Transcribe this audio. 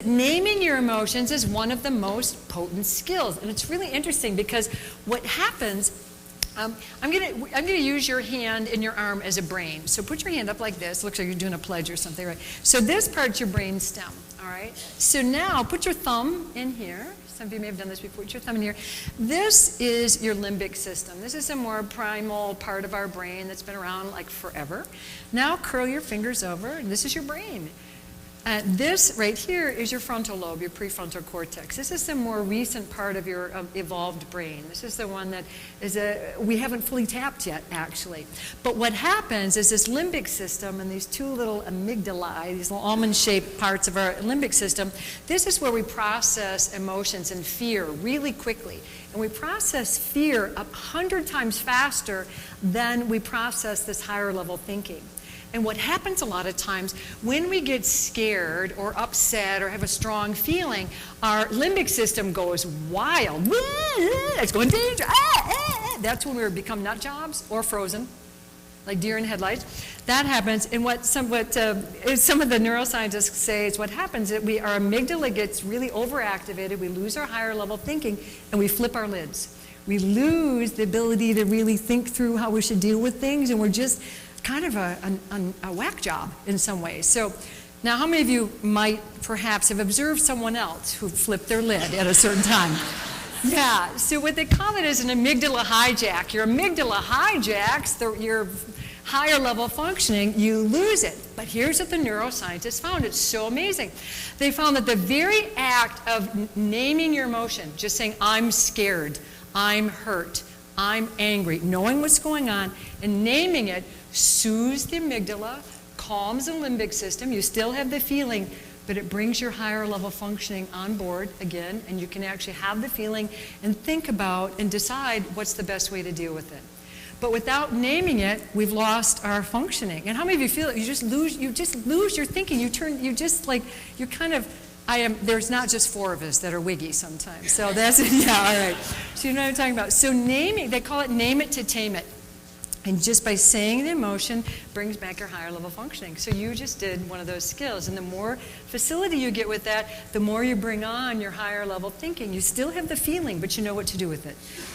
naming your emotions is one of the most potent skills. And it's really interesting because what happens, I'm gonna use your hand and your arm as a brain. So put your hand up like this. Looks like you're doing a pledge or something, right? So this part's your brain stem, all right? So now put your thumb in here. Some of you may have done this before. Put your thumb in here. This is your limbic system. This is a more primal part of our brain that's been around like forever. Now curl your fingers over, and this is your brain. This right here is your frontal lobe, your prefrontal cortex. This is the more recent part of your evolved brain. This is the one that we haven't fully tapped yet, actually. But what happens is this limbic system and these two little amygdalae, these little almond-shaped parts of our limbic system, this is where we process emotions and fear really quickly. And we process fear 100 times faster than we process this higher level thinking. And what happens a lot of times when we get scared or upset or have a strong feeling, our limbic system goes wild. It's going danger. That's when we become nut jobs or frozen, like deer in headlights. That happens. And what some of the neuroscientists say is what happens is our amygdala gets really overactivated. We lose our higher level thinking, and we flip our lids. We lose the ability to really think through how we should deal with things, and we're just kind of a whack job in some ways. So now how many of you might perhaps have observed someone else who flipped their lid at a certain time? Yeah, so what they call it is an amygdala hijack. Your amygdala hijacks your higher level functioning, you lose it. But here's what the neuroscientists found. It's so amazing. They found that the very act of naming your emotion, just saying, I'm scared, I'm hurt, I'm angry, knowing what's going on and naming it soothes the amygdala, calms the limbic system. You still have the feeling, but it brings your higher level functioning on board again, and you can actually have the feeling and think about and decide what's the best way to deal with it. But without naming it, we've lost our functioning. And how many of you feel it? You just lose your thinking. There's not just 4 of us that are wiggy sometimes. So that's, yeah, all right. So you know what I'm talking about. So naming, they call it name it to tame it. And just by saying the emotion brings back your higher level functioning. So you just did one of those skills. And the more facility you get with that, the more you bring on your higher level thinking. You still have the feeling, but you know what to do with it.